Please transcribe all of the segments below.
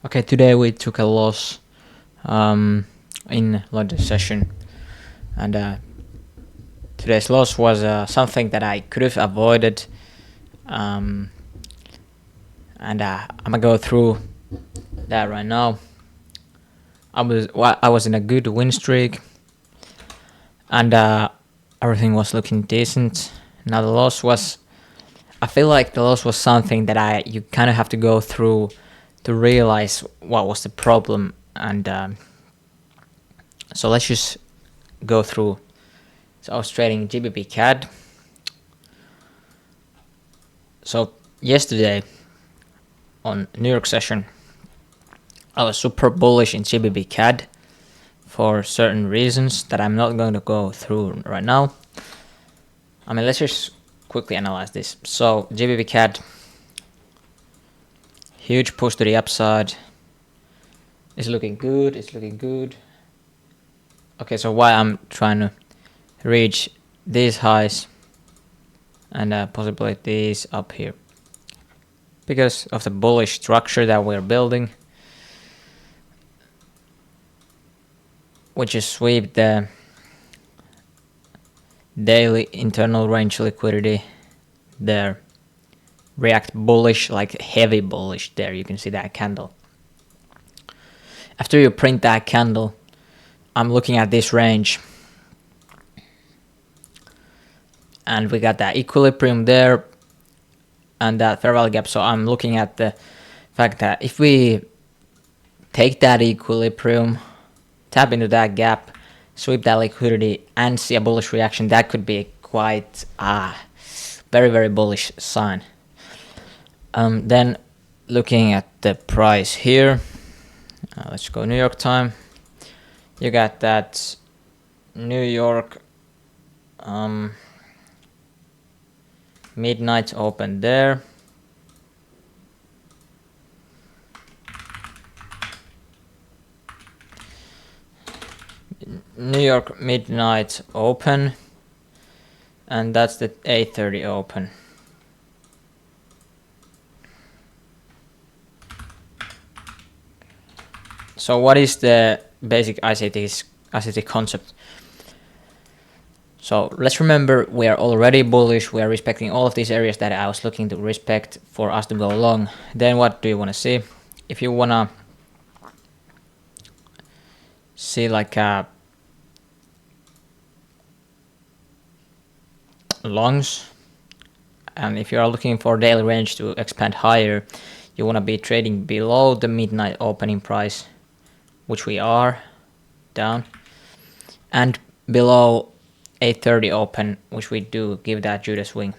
Okay, today we took a loss in London session, and today's loss was something that I could have avoided, um, and I'm gonna go through that right now. I was in a good win streak, and everything was looking decent. Now the loss was, I feel like the loss was something that you kind of have to go through to realize what was the problem, and so let's just go through. So I was trading GBP CAD. So yesterday on New York session, I was super bullish in GBP CAD for certain reasons that I'm not going to go through right now. I mean, let's just quickly analyze this. So GBP CAD, huge push to the upside. It's looking good. It's looking good. Okay, so why I'm trying to reach these highs and possibly these up here, because of the bullish structure that we're building, which is sweep the daily internal range liquidity there, react bullish, like heavy bullish there. You can see that candle. After you print that candle, I'm looking at this range, and we got that equilibrium there and that fair value gap. So I'm looking at the fact that if we take that equilibrium, tap into that gap, sweep that liquidity, and see a bullish reaction, that could be quite very, very bullish sign. Then looking at the price here, let's go New York time. You got that New York midnight open there. New York midnight open, and that's the 8:30 open. So what is the basic ICT concept? So let's remember, we are already bullish. We are respecting all of these areas that I was looking to respect for us to go long. Then what do you want to see? If you want to see like longs, and if you are looking for daily range to expand higher, you want to be trading below the midnight opening price, which we are down, and below 8:30 open, which we do give that Judas swing.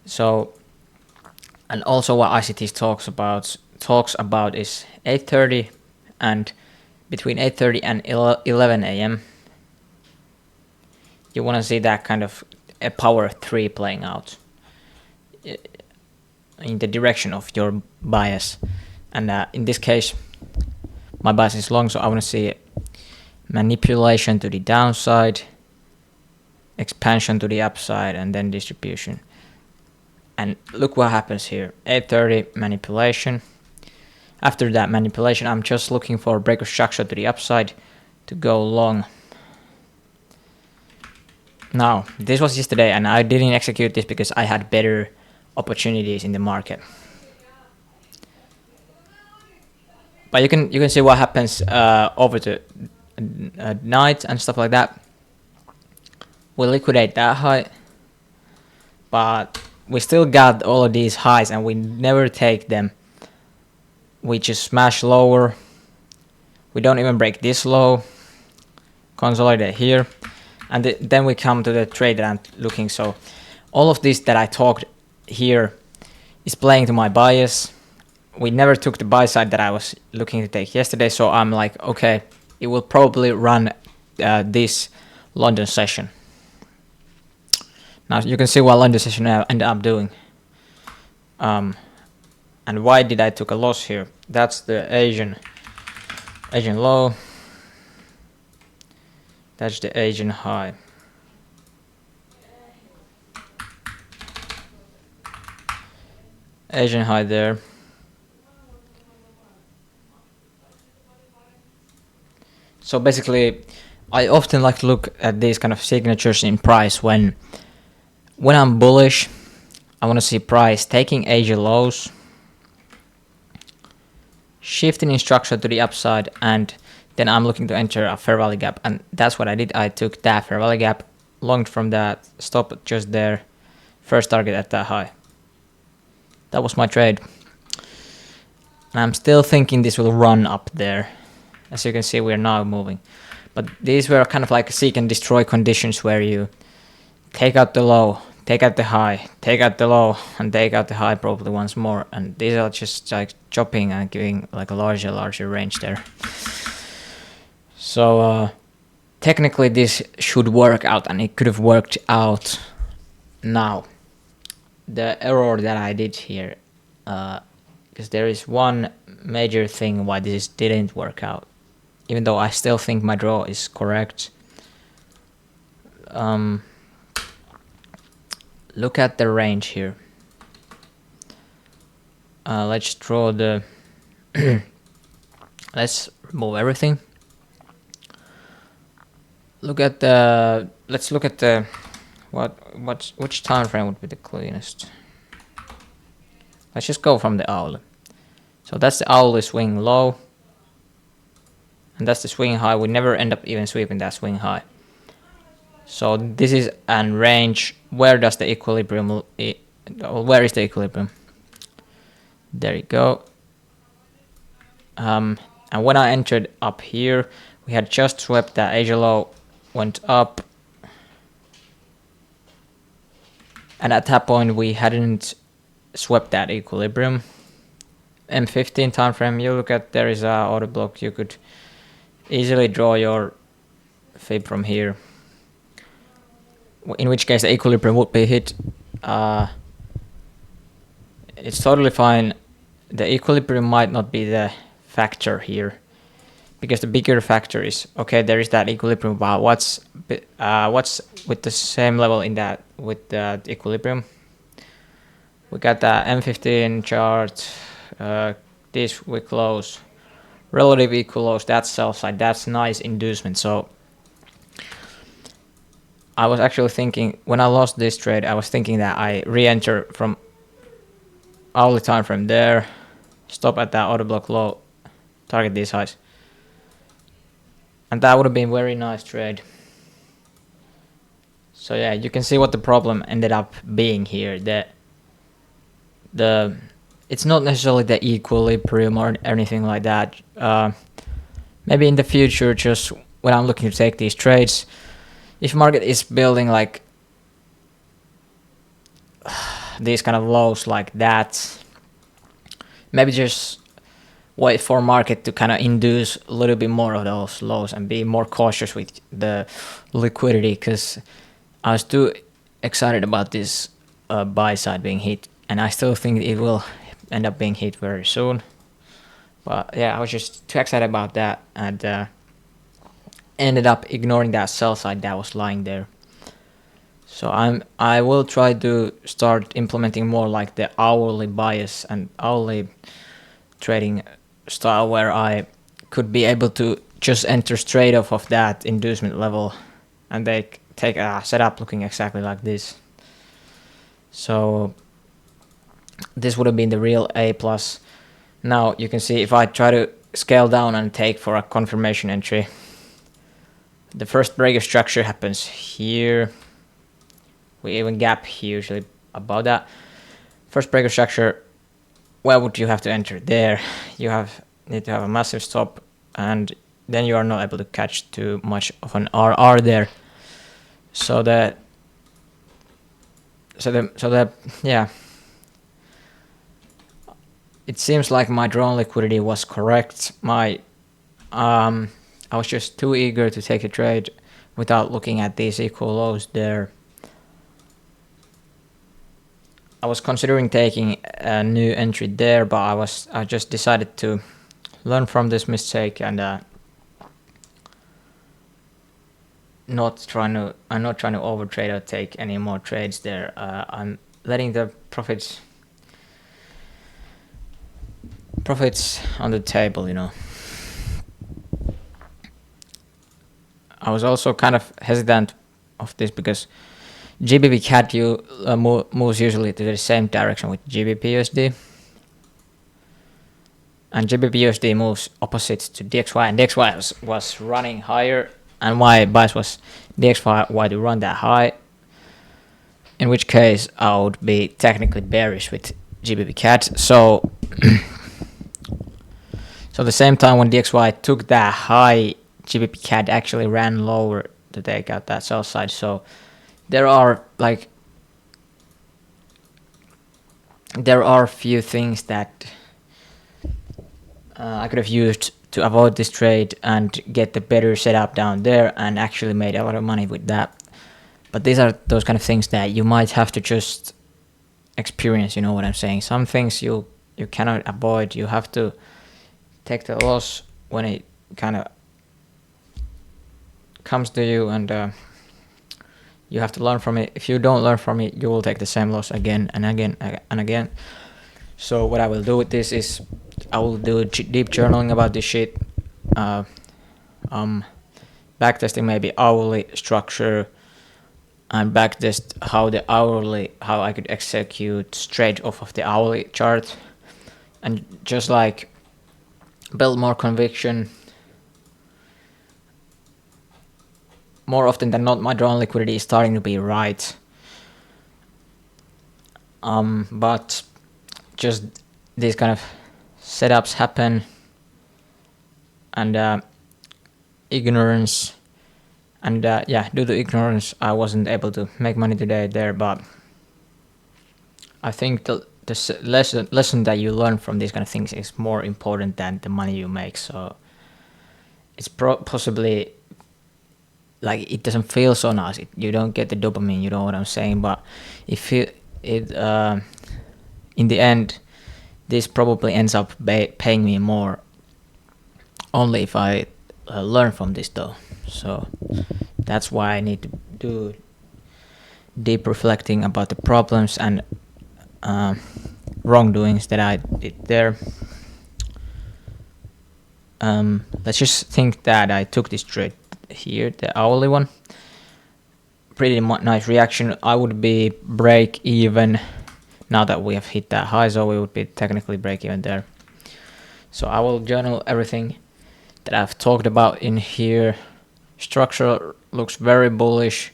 So, and also what ICT talks about is 8:30 and between 8:30 and 11 a.m. you want to see that kind of a power 3 playing out in the direction of your bias, and in this case my bias is long, so I want to see manipulation to the downside, expansion to the upside, and then distribution. And look what happens here. 8:30 manipulation. After that manipulation, I'm just looking for a break of structure to the upside to go long. Now, this was yesterday, and I didn't execute this because I had better opportunities in the market. But you can see what happens over the night and stuff like that. We liquidate that high, but we still got all of these highs, and we never take them. We just smash lower. We don't even break this low. Consolidate here, and then we come to the trade that I'm looking. So all of this that I talked here is playing to my bias. We never took the buy side that I was looking to take yesterday, so I'm like, okay, it will probably run this London session. Now you can see what London session ended up doing. And why did I took a loss here? That's the Asian low. That's the Asian high. Asian high there. So basically, I often like to look at these kind of signatures in price when I'm bullish. I want to see price taking Asia lows, shifting in structure to the upside, and then I'm looking to enter a fair value gap, and that's what I did. I took that fair value gap, longed from that, stop just there, first target at that high. That was my trade. And I'm still thinking this will run up there. As you can see, we're now moving. But these were kind of like seek and destroy conditions where you take out the low, take out the high, take out the low, and take out the high probably once more. And these are just like chopping and giving like a larger range there. So technically this should work out, and it could have worked out. Now, the error that I did here, because there is one major thing why this didn't work out, even though I still think my draw is correct. Look at the range here. Let's draw the let's remove everything. Let's look at the which time frame would be the cleanest. Let's just go from the hourly. So that's the hourly swing low, and that's the swing high. We never end up even sweeping that swing high. So this is an range. Where does the equilibrium? Where is the equilibrium? There you go. And when I entered up here, we had just swept that Asia low, went up, and at that point we hadn't swept that equilibrium. M15 time frame. You look at, there is a order block. You could easily draw your fib from here. In which case the equilibrium would be hit. It's totally fine. The equilibrium might not be the factor here, because the bigger factor is, okay, there is that equilibrium, but what's with the same level in that with the equilibrium? We got the M15 chart. This we close, relative equal lows. That's sell side. That's nice inducement. So I was actually thinking, when I lost this trade, I was thinking that I re-enter from hourly time frame there, stop at that order block low, target these highs, and that would have been very nice trade. So yeah, you can see what the problem ended up being here. That it's not necessarily the equilibrium or anything like that. Maybe in the future, just when I'm looking to take these trades, if market is building like these kind of lows like that, maybe just wait for market to kind of induce a little bit more of those lows and be more cautious with the liquidity, because I was too excited about this buy side being hit, and I still think it will end up being hit very soon. But yeah, I was just too excited about that, and ended up ignoring that sell side that was lying there. So I will try to start implementing more like the hourly bias and hourly trading style, where I could be able to just enter straight off of that inducement level, and they take a setup looking exactly like this. So this would have been the real A plus. Now you can see if I try to scale down and take for a confirmation entry, the first breaker structure happens here. We even gap usually above that. First breaker structure, where would you have to enter? There. You need to have a massive stop, and then you are not able to catch too much of an RR there. So yeah. It seems like my drawn liquidity was correct. I was just too eager to take a trade without looking at these equal lows there. I was considering taking a new entry there, but I just decided to learn from this mistake, and I'm not trying to overtrade or take any more trades there. I'm letting the profits on the table, you know. I was also kind of hesitant of this because GBP CAD moves usually to the same direction with GBP USD, and GBP USD moves opposite to DXY, and DXY was running higher, and my bias was DXY to run that high. In which case, I would be technically bearish with GBP CAD. So, so at the same time when DXY took that high, GBP CAD actually ran lower to take out that sell side. So there are few things that I could have used to avoid this trade and get the better setup down there, and actually made a lot of money with that. But these are those kind of things that you might have to just experience, you know what I'm saying? Some things you cannot avoid. You have to take the loss when it kind of comes to you, and you have to learn from it. If you don't learn from it, you will take the same loss again and again and again. So what I will do with this is I will do deep journaling about this shit, backtesting maybe hourly structure, and backtest how I could execute straight off of the hourly chart, and just like build more conviction. More often than not, my drawn liquidity is starting to be right. But just these kind of setups happen, and ignorance. And due to ignorance, I wasn't able to make money today there. But I think the lesson that you learn from these kind of things is more important than the money you make. So it's possibly like it doesn't feel so nice. You don't get the dopamine. You know what I'm saying? But if in the end, this probably ends up paying me more. Only if I learn from this though. So that's why I need to do deep reflecting about the problems and wrongdoings that I did there. Let's just think that I took this trade here, the hourly one. Pretty nice reaction. I would be break even now that we have hit that high, so we would be technically break even there. So I will journal everything that I've talked about in here. Structure looks very bullish.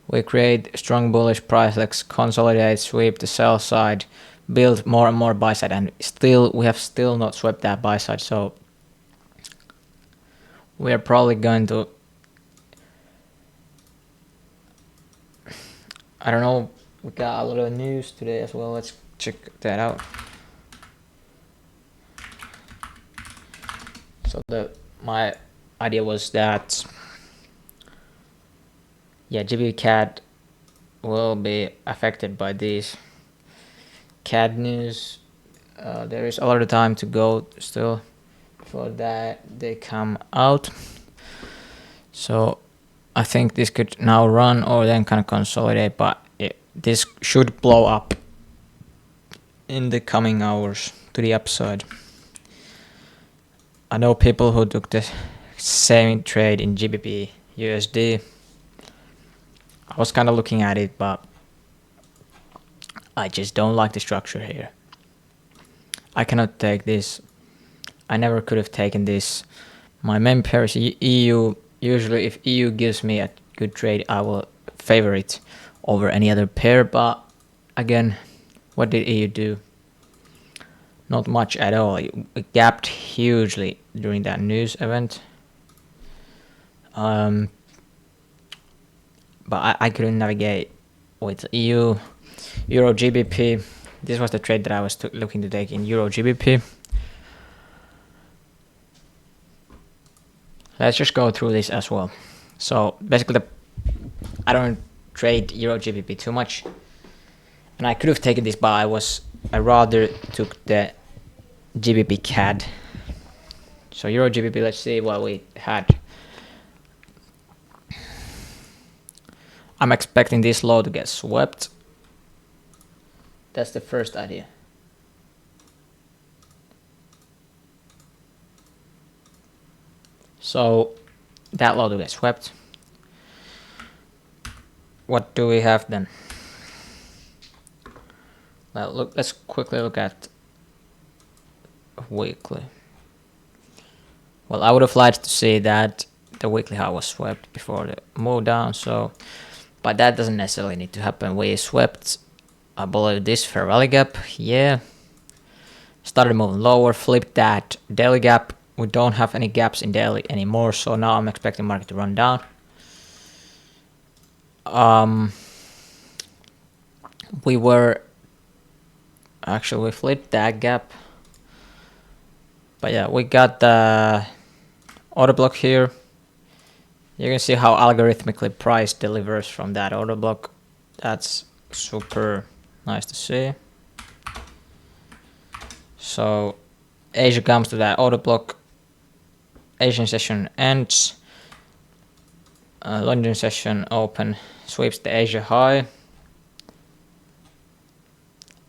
We create strong bullish price, let's consolidate, sweep the sell side, build more and more buy side, and we have still not swept that buy side. So we are probably going to, I don't know, we got a lot of news today as well. Let's check that out. So my idea was that GBP CAD will be affected by these CAD news. There is a lot of time to go still before that they come out. So I think this could now run or then kind of consolidate, but this should blow up in the coming hours to the upside. I know people who took the same trade in GBP USD. I was kind of looking at it, but I just don't like the structure here. I cannot take this. I never could have taken this. My main pair is EU. Usually if EU gives me a good trade, I will favor it over any other pair. But again, what did EU do? Not much at all. It gapped hugely during that news event. But I couldn't navigate with EU, Euro GBP. This was the trade that I was looking to take in Euro GBP. Let's just go through this as well. So basically, I don't trade Euro GBP too much, and I could have taken this, but I rather took the GBP CAD. So Euro GBP, let's see what we had. I'm expecting this low to get swept. That's the first idea. So that low to get swept. what do we have then? Well, look. Let's quickly look at weekly. Well, I would have liked to see that the weekly high was swept before the move down. So, but that doesn't necessarily need to happen. We swept below this fair value gap. Yeah. Started moving lower. Flipped that daily gap. We don't have any gaps in daily anymore. So now I'm expecting market to run down. We flipped that gap, but yeah, we got the order block here. You can see how algorithmically price delivers from that order block. That's super nice to see. So Asia comes to that order block. Asian session ends. London session open, sweeps the Asia high.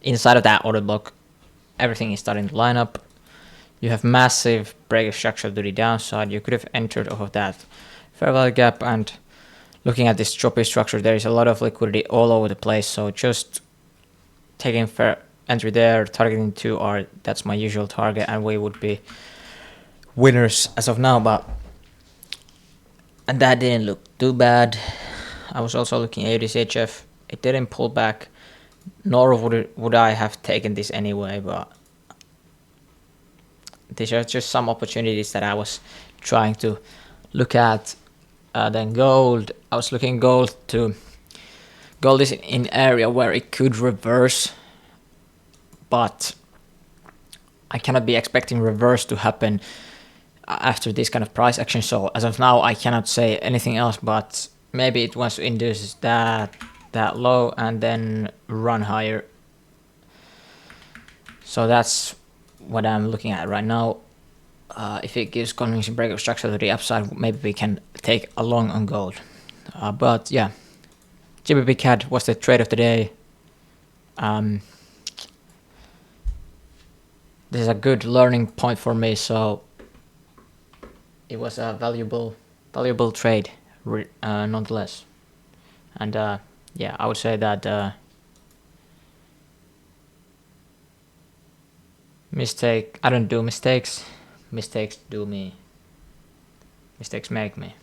Inside of that order block, everything is starting to line up. You have massive break of structure to the downside. You could have entered off of that fair value gap, and looking at this choppy structure, there is a lot of liquidity all over the place. So just taking fair entry there, targeting 2R, that's my usual target, and we would be winners as of now. But and that didn't look too bad. I was also looking at ADCHF. It didn't pull back, nor would I have taken this anyway, but these are just some opportunities that I was trying to look at. Then gold, I was looking gold is in area where it could reverse, but I cannot be expecting reverse to happen after this kind of price action. So as of now, I cannot say anything else, but maybe it wants to induce that low and then run higher. So that's what I'm looking at right now. If it gives convincing breakout structure to the upside, maybe we can take a long on gold. But yeah, GBP CAD was the trade of the day. This is a good learning point for me, so it was a valuable trade nonetheless. And yeah, I would say that I don't do mistakes. Mistakes do me. Mistakes make me.